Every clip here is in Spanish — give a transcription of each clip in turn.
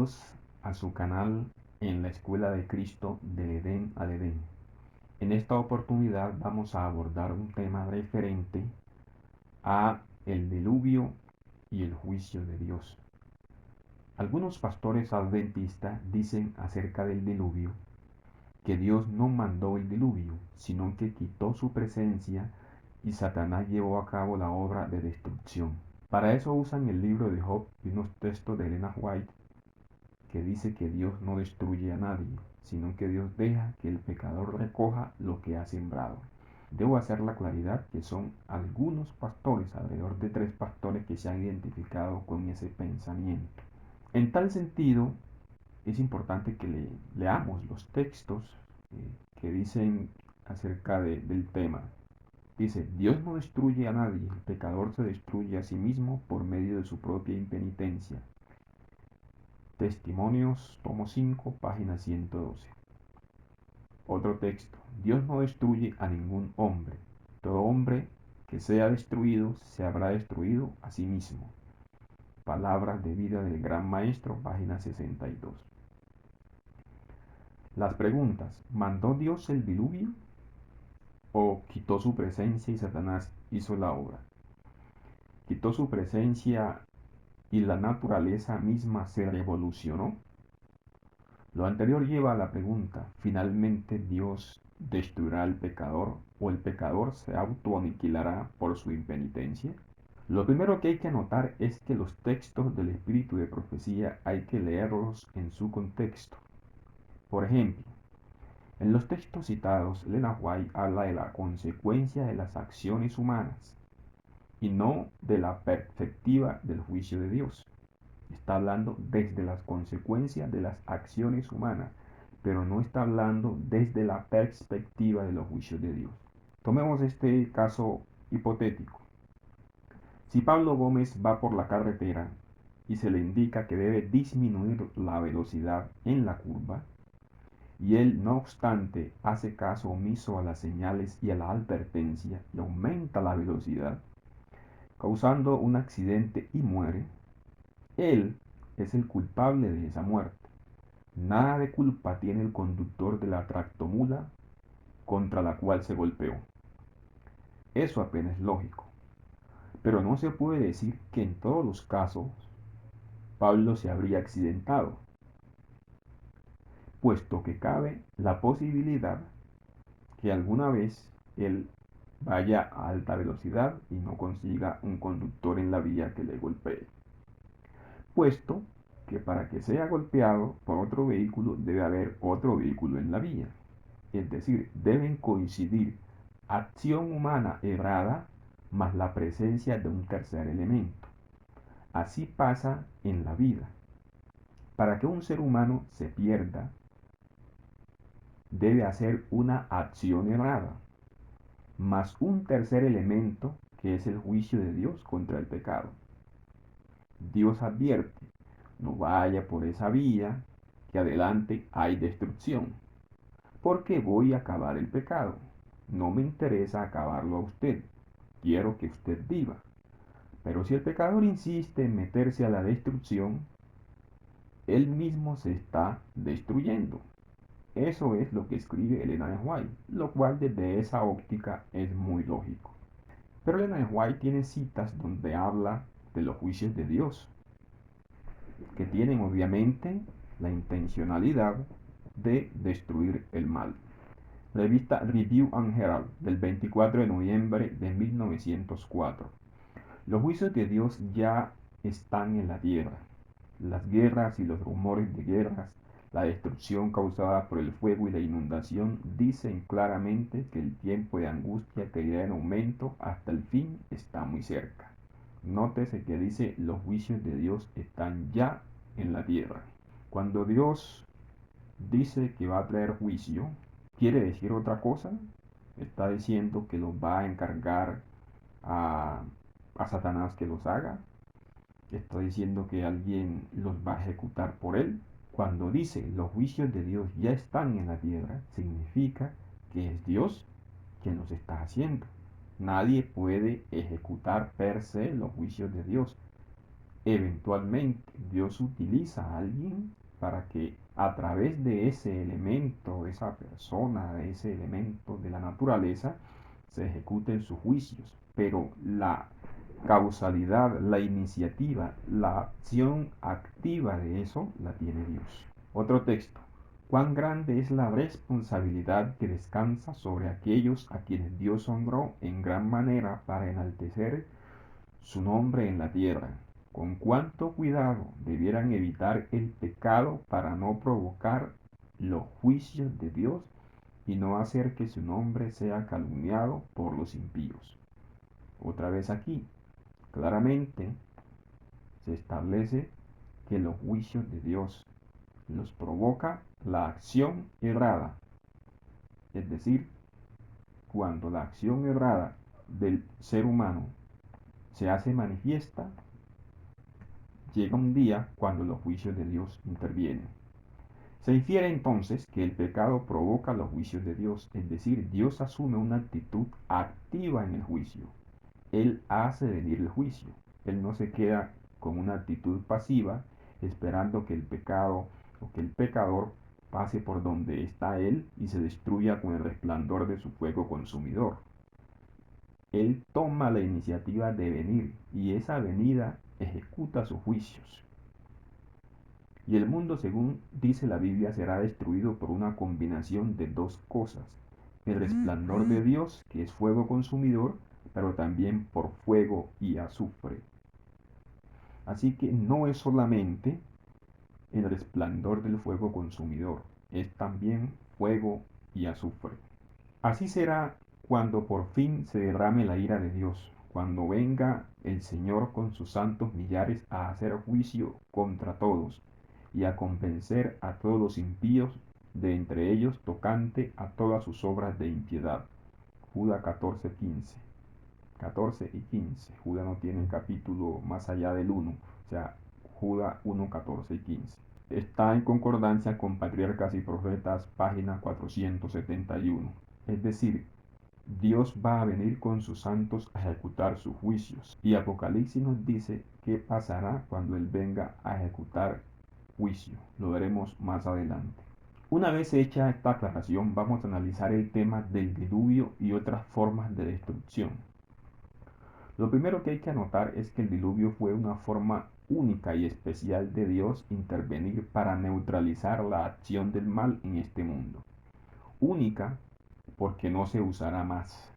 Bienvenidos a su canal en la Escuela de Cristo del Edén al Edén. En esta oportunidad vamos a abordar un tema referente a el diluvio y el juicio de Dios. Algunos pastores adventistas dicen acerca del diluvio que Dios no mandó el diluvio, sino que quitó su presencia y Satanás llevó a cabo la obra de destrucción. Para eso usan el libro de Job y unos textos de Ellen White que dice que Dios no destruye a nadie, sino que Dios deja que el pecador recoja lo que ha sembrado. Debo hacer la claridad que son algunos pastores, alrededor de 3 pastores que se han identificado con ese pensamiento. En tal sentido, es importante que leamos los textos que dicen acerca del tema. Dice, Dios no destruye a nadie, el pecador se destruye a sí mismo por medio de su propia impenitencia. Testimonios, tomo 5, página 112. Otro texto. Dios no destruye a ningún hombre. Todo hombre que sea destruido se habrá destruido a sí mismo. Palabras de vida del Gran Maestro, página 62. Las preguntas. ¿Mandó Dios el diluvio? ¿O quitó su presencia y Satanás hizo la obra? ¿Quitó su presencia y la naturaleza misma se revolucionó? Lo anterior lleva a la pregunta, ¿finalmente Dios destruirá al pecador o el pecador se autoaniquilará por su impenitencia? Lo primero que hay que anotar es que los textos del espíritu de profecía hay que leerlos en su contexto. Por ejemplo, en los textos citados, Ellen White habla de la consecuencia de las acciones humanas y no de la perspectiva del juicio de Dios. Está hablando desde las consecuencias de las acciones humanas, pero no está hablando desde la perspectiva de los juicios de Dios. Tomemos este caso hipotético. Si Pablo Gómez va por la carretera y se le indica que debe disminuir la velocidad en la curva, y él no obstante hace caso omiso a las señales y a la advertencia y aumenta la velocidad, causando un accidente y muere, él es el culpable de esa muerte. Nada de culpa tiene el conductor de la tractomula contra la cual se golpeó. Eso apenas es lógico. Pero no se puede decir que en todos los casos Pablo se habría accidentado, puesto que cabe la posibilidad que alguna vez él vaya a alta velocidad y no consiga un conductor en la vía que le golpee. Puesto que para que sea golpeado por otro vehículo debe haber otro vehículo en la vía. Es decir, deben coincidir acción humana errada más la presencia de un tercer elemento. Así pasa en la vida. Para que un ser humano se pierda, debe hacer una acción errada, más un tercer elemento que es el juicio de Dios contra el pecado. Dios advierte, no vaya por esa vía, que adelante hay destrucción, porque voy a acabar el pecado. No me interesa acabarlo a usted, quiero que usted viva. Pero si el pecador insiste en meterse a la destrucción, él mismo se está destruyendo. Eso es lo que escribe Ellen White, lo cual desde esa óptica es muy lógico. Pero Ellen White tiene citas donde habla de los juicios de Dios, que tienen obviamente la intencionalidad de destruir el mal. Revista Review and Herald del 24 de noviembre de 1904. Los juicios de Dios ya están en la tierra. Las guerras y los rumores de guerras, la destrucción causada por el fuego y la inundación dicen claramente que el tiempo de angustia que irá en aumento hasta el fin está muy cerca. Nótese que dice los juicios de Dios están ya en la tierra. Cuando Dios dice que va a traer juicio, ¿quiere decir otra cosa? Está diciendo que los va a encargar a Satanás que los haga. Está diciendo que alguien los va a ejecutar por él. Cuando dice los juicios de Dios ya están en la tierra, significa que es Dios quien los está haciendo. Nadie puede ejecutar per se los juicios de Dios. Eventualmente Dios utiliza a alguien para que a través de ese elemento, de esa persona, de ese elemento de la naturaleza, se ejecuten sus juicios. Pero la causalidad, la iniciativa, la acción activa de eso la tiene Dios. Otro texto. Cuán grande es la responsabilidad que descansa sobre aquellos a quienes Dios honró en gran manera para enaltecer su nombre en la tierra. Con cuánto cuidado debieran evitar el pecado para no provocar los juicios de Dios y no hacer que su nombre sea calumniado por los impíos. Otra vez aquí, claramente se establece que los juicios de Dios los provoca la acción errada. Es decir, cuando la acción errada del ser humano se hace manifiesta, llega un día cuando los juicios de Dios intervienen. Se infiere entonces que el pecado provoca los juicios de Dios, es decir, Dios asume una actitud activa en el juicio. Él hace venir el juicio. Él no se queda con una actitud pasiva esperando que el pecado o que el pecador pase por donde está Él y se destruya con el resplandor de su fuego consumidor. Él toma la iniciativa de venir y esa venida ejecuta sus juicios. Y el mundo, según dice la Biblia, será destruido por una combinación de dos cosas. El resplandor de Dios, que es fuego consumidor, pero también por fuego y azufre. Así que no es solamente el resplandor del fuego consumidor, es también fuego y azufre. Así será cuando por fin se derrame la ira de Dios, cuando venga el Señor con sus santos millares a hacer juicio contra todos y a convencer a todos los impíos, de entre ellos tocante a todas sus obras de impiedad. Judas 14:15. 14 y 15. Judas no tiene capítulo más allá del 1, o sea, Judas 1, 14 y 15. Está en concordancia con Patriarcas y Profetas, página 471. Es decir, Dios va a venir con sus santos a ejecutar sus juicios. Y Apocalipsis nos dice qué pasará cuando Él venga a ejecutar juicio. Lo veremos más adelante. Una vez hecha esta aclaración, vamos a analizar el tema del diluvio y otras formas de destrucción. Lo primero que hay que anotar es que el diluvio fue una forma única y especial de Dios intervenir para neutralizar la acción del mal en este mundo. Única porque no se usará más.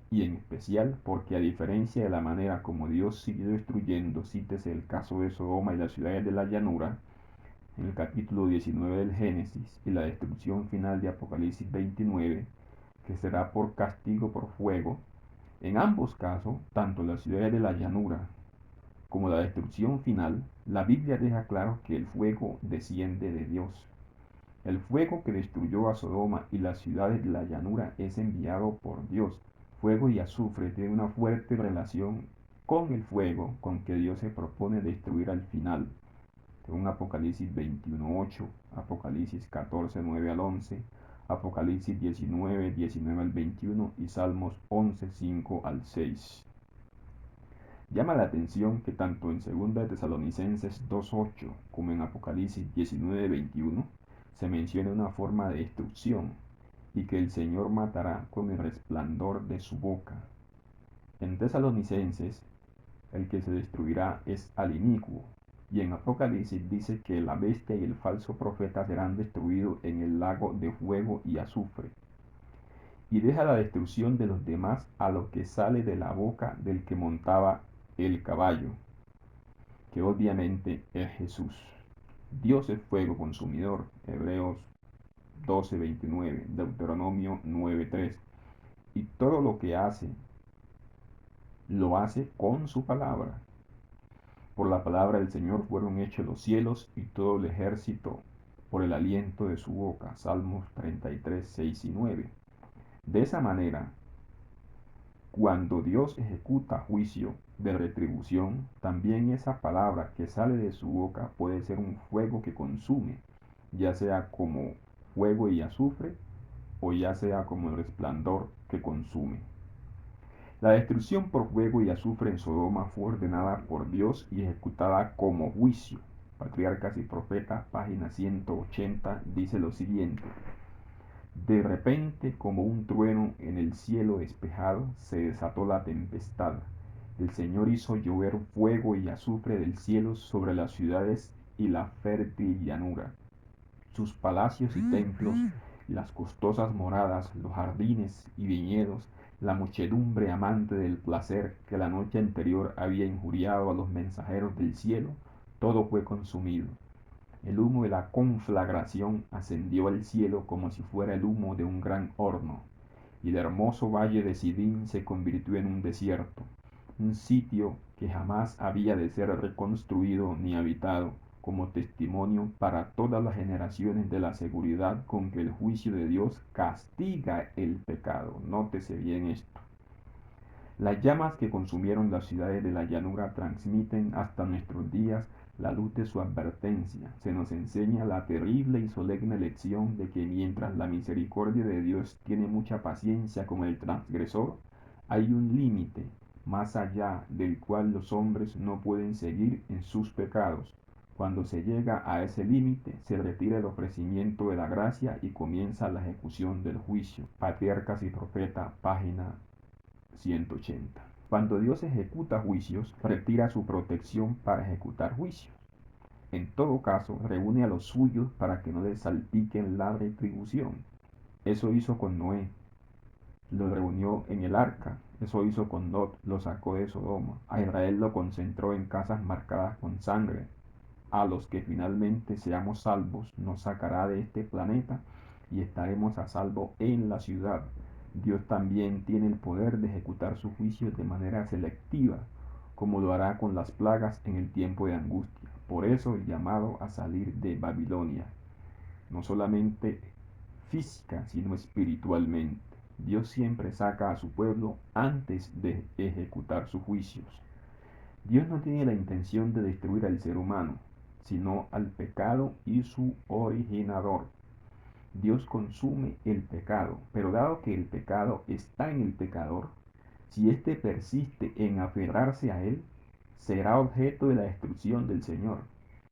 Y en especial porque a diferencia de la manera como Dios siguió destruyendo, cítese el caso de Sodoma y las ciudades de la llanura, en el capítulo 19 del Génesis, y la destrucción final de Apocalipsis 29, que será por castigo por fuego, en ambos casos, tanto las ciudades de la llanura como la destrucción final, la Biblia deja claro que el fuego desciende de Dios. El fuego que destruyó a Sodoma y las ciudades de la llanura es enviado por Dios. Fuego y azufre tienen una fuerte relación con el fuego con que Dios se propone destruir al final. Según Apocalipsis 21:8, Apocalipsis 14:9 al 11, Apocalipsis 19:19 al 21 y Salmos 11:5 al 6. Llama la atención que tanto en 2 Tesalonicenses 2:8 como en Apocalipsis 19:21 se menciona una forma de destrucción y que el Señor matará con el resplandor de su boca. En Tesalonicenses, el que se destruirá es al inicuo, y en Apocalipsis dice que la bestia y el falso profeta serán destruidos en el lago de fuego y azufre. Y deja la destrucción de los demás a lo que sale de la boca del que montaba el caballo, que obviamente es Jesús. Dios es fuego consumidor, Hebreos 12:29, Deuteronomio 9:3. Y todo lo que hace, lo hace con su palabra. Por la palabra del Señor fueron hechos los cielos y todo el ejército por el aliento de su boca. Salmos 33:6 y 9. De esa manera, cuando Dios ejecuta juicio de retribución, también esa palabra que sale de su boca puede ser un fuego que consume, ya sea como fuego y azufre o ya sea como el resplandor que consume. La destrucción por fuego y azufre en Sodoma fue ordenada por Dios y ejecutada como juicio. Patriarcas y Profetas, página 180, dice lo siguiente: de repente, como un trueno en el cielo despejado, se desató la tempestad. El Señor hizo llover fuego y azufre del cielo sobre las ciudades y la fértil llanura. Sus palacios y templos, las costosas moradas, los jardines y viñedos, la muchedumbre amante del placer que la noche anterior había injuriado a los mensajeros del cielo, todo fue consumido. El humo de la conflagración ascendió al cielo como si fuera el humo de un gran horno, y el hermoso valle de Sidín se convirtió en un desierto, un sitio que jamás había de ser reconstruido ni habitado, como testimonio para todas las generaciones de la seguridad con que el juicio de Dios castiga el pecado. Nótese bien esto. Las llamas que consumieron las ciudades de la llanura transmiten hasta nuestros días la luz de su advertencia. Se nos enseña la terrible y solemne lección de que mientras la misericordia de Dios tiene mucha paciencia con el transgresor, hay un límite más allá del cual los hombres no pueden seguir en sus pecados. Cuando se llega a ese límite, se retira el ofrecimiento de la gracia y comienza la ejecución del juicio. Patriarcas y Profeta, página 180. Cuando Dios ejecuta juicios, retira su protección para ejecutar juicios. En todo caso, reúne a los suyos para que no les salpiquen la retribución. Eso hizo con Noé, lo reunió en el arca. Eso hizo con Lot, lo sacó de Sodoma. A Israel lo concentró en casas marcadas con sangre. A los que finalmente seamos salvos, nos sacará de este planeta y estaremos a salvo en la ciudad. Dios también tiene el poder de ejecutar sus juicios de manera selectiva, como lo hará con las plagas en el tiempo de angustia. Por eso el llamado a salir de Babilonia, no solamente física, sino espiritualmente. Dios siempre saca a su pueblo antes de ejecutar sus juicios. Dios no tiene la intención de destruir al ser humano, sino al pecado y su originador. Dios consume el pecado, pero dado que el pecado está en el pecador, si éste persiste en aferrarse a él, será objeto de la destrucción del Señor,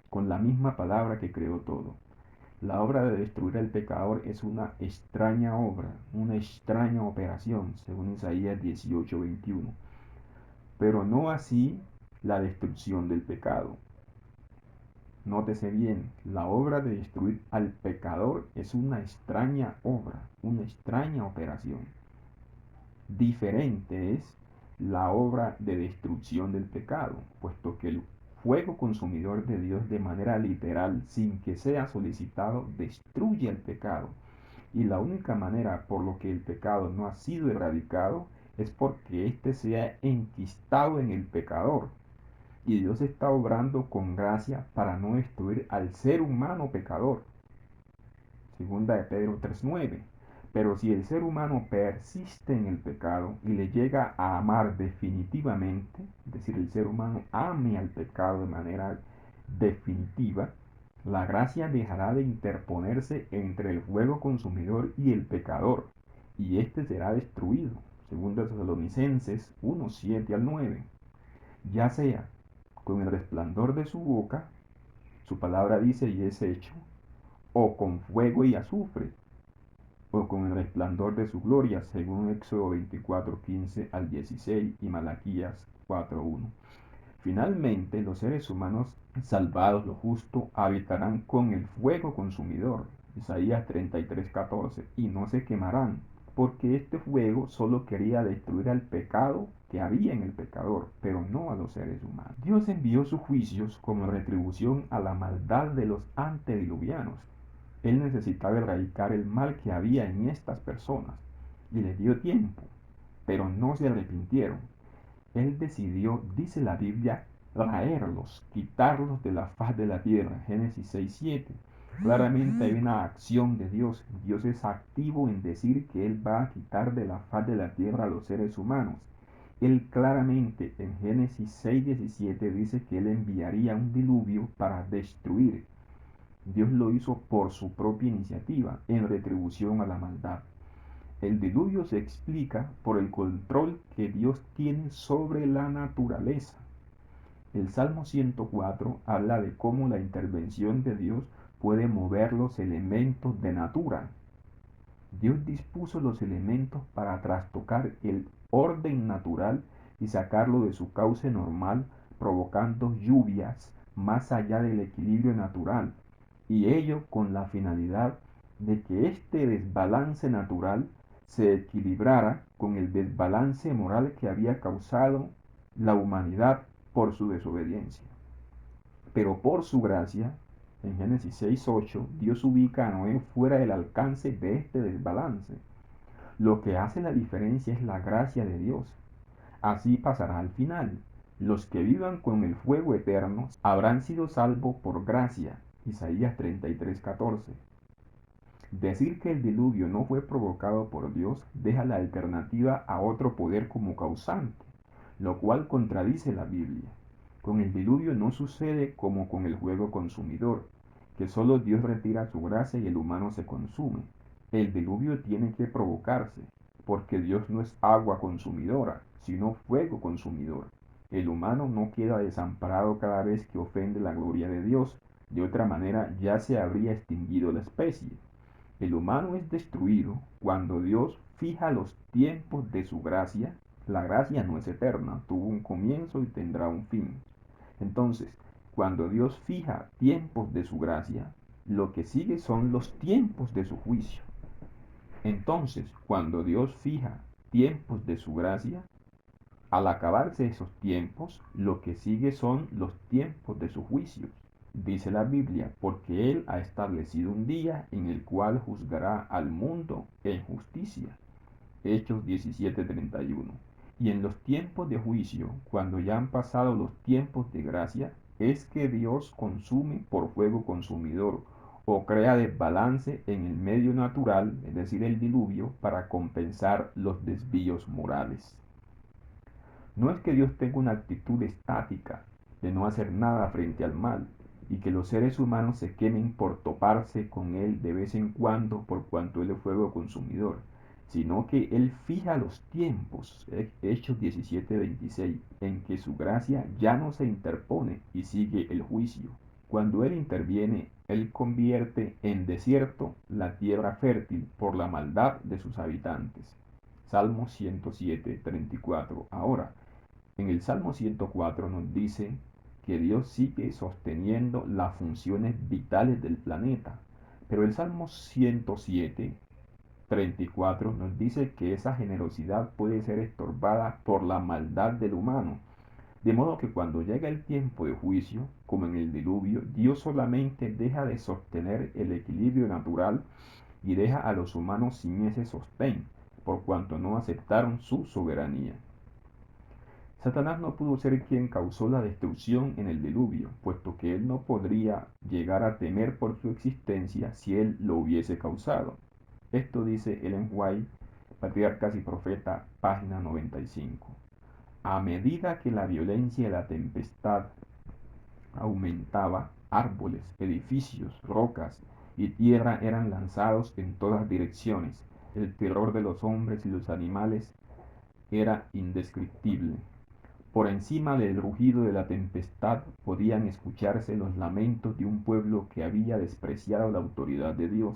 con la misma palabra que creó todo. La obra de destruir al pecador es una extraña obra, una extraña operación, según Isaías 18:21, pero no así la destrucción del pecado. Nótese bien, la obra de destruir al pecador es una extraña obra, una extraña operación. Diferente es la obra de destrucción del pecado, puesto que el fuego consumidor de Dios de manera literal, sin que sea solicitado, destruye el pecado. Y la única manera por lo que el pecado no ha sido erradicado es porque éste se ha enquistado en el pecador. Y Dios está obrando con gracia para no destruir al ser humano pecador. Segunda de Pedro 3:9. Pero si el ser humano persiste en el pecado y le llega a amar definitivamente, es decir, el ser humano ame al pecado de manera definitiva, la gracia dejará de interponerse entre el fuego consumidor y el pecador, y éste será destruido. Segunda Tesalonicenses 1:7-9. Ya sea con el resplandor de su boca, su palabra dice y es hecho, o con fuego y azufre, o con el resplandor de su gloria, según Éxodo 24:15-16 y Malaquías 4:1. Finalmente, los seres humanos salvados, lo justo, habitarán con el fuego consumidor, Isaías 33:14, y no se quemarán, porque este fuego solo quería destruir al pecado que había en el pecador, pero no a los seres humanos. Dios envió sus juicios como retribución a la maldad de los antediluvianos. Él necesitaba erradicar el mal que había en estas personas, y les dio tiempo, pero no se arrepintieron. Él decidió, dice la Biblia, raerlos, quitarlos de la faz de la tierra. Génesis 6:7. Claramente hay una acción de Dios. Dios es activo en decir que Él va a quitar de la faz de la tierra a los seres humanos. Él claramente en Génesis 6:17 dice que Él enviaría un diluvio para destruir. Dios lo hizo por su propia iniciativa, en retribución a la maldad. El diluvio se explica por el control que Dios tiene sobre la naturaleza. El Salmo 104 habla de cómo la intervención de Dios puede mover los elementos de natura. Dios dispuso los elementos para trastocar el orden natural y sacarlo de su cauce normal, provocando lluvias más allá del equilibrio natural, y ello con la finalidad de que este desbalance natural se equilibrara con el desbalance moral que había causado la humanidad por su desobediencia. Pero por su gracia, en Génesis 6:8, Dios ubica a Noé fuera del alcance de este desbalance. Lo que hace la diferencia es la gracia de Dios. Así pasará al final. Los que vivan con el fuego eterno habrán sido salvos por gracia. Isaías 33:14. Decir que el diluvio no fue provocado por Dios deja la alternativa a otro poder como causante, lo cual contradice la Biblia. Con el diluvio no sucede como con el fuego consumidor, que solo Dios retira su gracia y el humano se consume. El diluvio tiene que provocarse, porque Dios no es agua consumidora, sino fuego consumidor. El humano no queda desamparado cada vez que ofende la gloria de Dios, de otra manera ya se habría extinguido la especie. El humano es destruido cuando Dios fija los tiempos de su gracia. La gracia no es eterna, tuvo un comienzo y tendrá un fin. Entonces, cuando Dios fija tiempos de su gracia, lo que sigue son los tiempos de su juicio. Entonces, cuando Dios fija tiempos de su gracia, al acabarse esos tiempos, lo que sigue son los tiempos de su juicio. Dice la Biblia, porque Él ha establecido un día en el cual juzgará al mundo en justicia. Hechos 17:31. Y en los tiempos de juicio, cuando ya han pasado los tiempos de gracia, es que Dios consume por fuego consumidor o crea desbalance en el medio natural, es decir, el diluvio, para compensar los desvíos morales. No es que Dios tenga una actitud estática de no hacer nada frente al mal y que los seres humanos se quemen por toparse con Él de vez en cuando por cuanto Él es fuego consumidor, sino que Él fija los tiempos, Hechos 17:26, en que su gracia ya no se interpone y sigue el juicio. Cuando Él interviene, Él convierte en desierto la tierra fértil por la maldad de sus habitantes. Salmo 107:34. Ahora, en el Salmo 104 nos dice que Dios sigue sosteniendo las funciones vitales del planeta, pero el Salmo 107:34 nos dice que esa generosidad puede ser estorbada por la maldad del humano, de modo que cuando llega el tiempo de juicio, como en el diluvio, Dios solamente deja de sostener el equilibrio natural y deja a los humanos sin ese sostén, por cuanto no aceptaron su soberanía. Satanás no pudo ser quien causó la destrucción en el diluvio, puesto que él no podría llegar a temer por su existencia si él lo hubiese causado. Esto dice Ellen White, Patriarcas y Profeta, página 95. A medida que la violencia de la tempestad aumentaba, árboles, edificios, rocas y tierra eran lanzados en todas direcciones. El terror de los hombres y los animales era indescriptible. Por encima del rugido de la tempestad podían escucharse los lamentos de un pueblo que había despreciado la autoridad de Dios.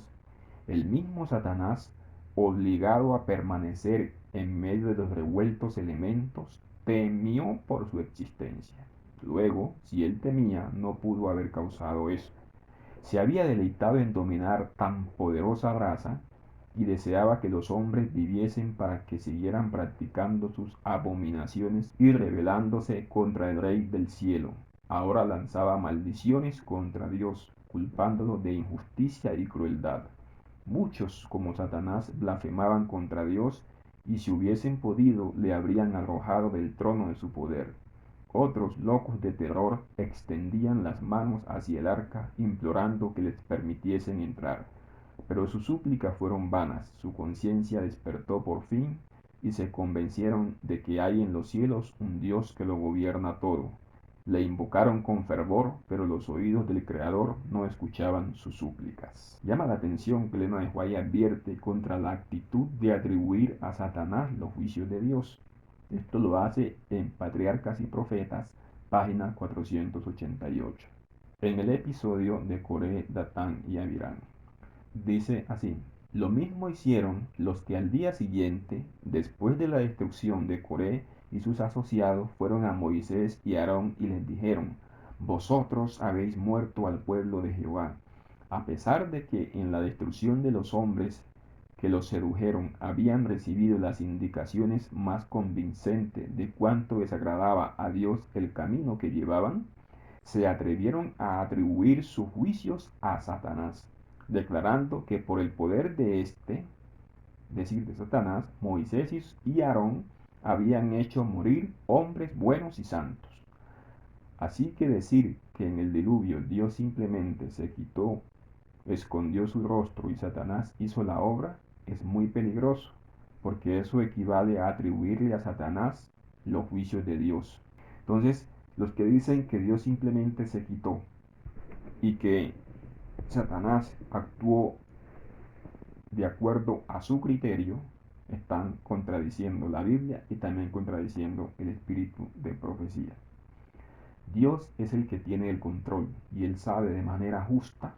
El mismo Satanás, obligado a permanecer en medio de los revueltos elementos, temió por su existencia. Luego, si él temía, no pudo haber causado eso. Se había deleitado en dominar tan poderosa raza y deseaba que los hombres viviesen para que siguieran practicando sus abominaciones y rebelándose contra el Rey del cielo. Ahora lanzaba maldiciones contra Dios, culpándolo de injusticia y crueldad. Muchos, como Satanás, blasfemaban contra Dios y si hubiesen podido le habrían arrojado del trono de su poder. Otros, locos de terror, extendían las manos hacia el arca, implorando que les permitiesen entrar. Pero sus súplicas fueron vanas, su conciencia despertó por fin, y se convencieron de que hay en los cielos un Dios que lo gobierna todo. Le invocaron con fervor, pero los oídos del Creador no escuchaban sus súplicas. Llama la atención que Elena de White advierte contra la actitud de atribuir a Satanás los juicios de Dios. Esto lo hace en Patriarcas y Profetas, página 488. En el episodio de Coré, Datán y Abiram. Dice así: lo mismo hicieron los que al día siguiente, después de la destrucción de Coré y sus asociados, fueron a Moisés y Aarón y les dijeron: vosotros habéis muerto al pueblo de Jehová. A pesar de que en la destrucción de los hombres que los sedujeron habían recibido las indicaciones más convincentes de cuánto desagradaba a Dios el camino que llevaban, se atrevieron a atribuir sus juicios a Satanás, declarando que por el poder de este, decir de Satanás, Moisés y Aarón habían hecho morir hombres buenos y santos. Así que decir que en el diluvio Dios simplemente se quitó, escondió su rostro y Satanás hizo la obra es muy peligroso, porque eso equivale a atribuirle a Satanás los juicios de Dios. Entonces, los que dicen que Dios simplemente se quitó y que Satanás actuó de acuerdo a su criterio, están contradiciendo la Biblia y también contradiciendo el espíritu de profecía. Dios es el que tiene el control y Él sabe de manera justa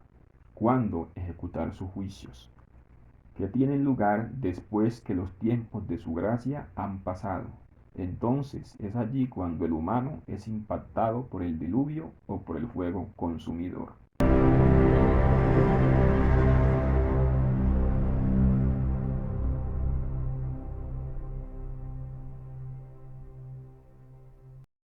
cuándo ejecutar sus juicios, que tienen lugar después que los tiempos de su gracia han pasado. Entonces es allí cuando el humano es impactado por el diluvio o por el fuego consumidor.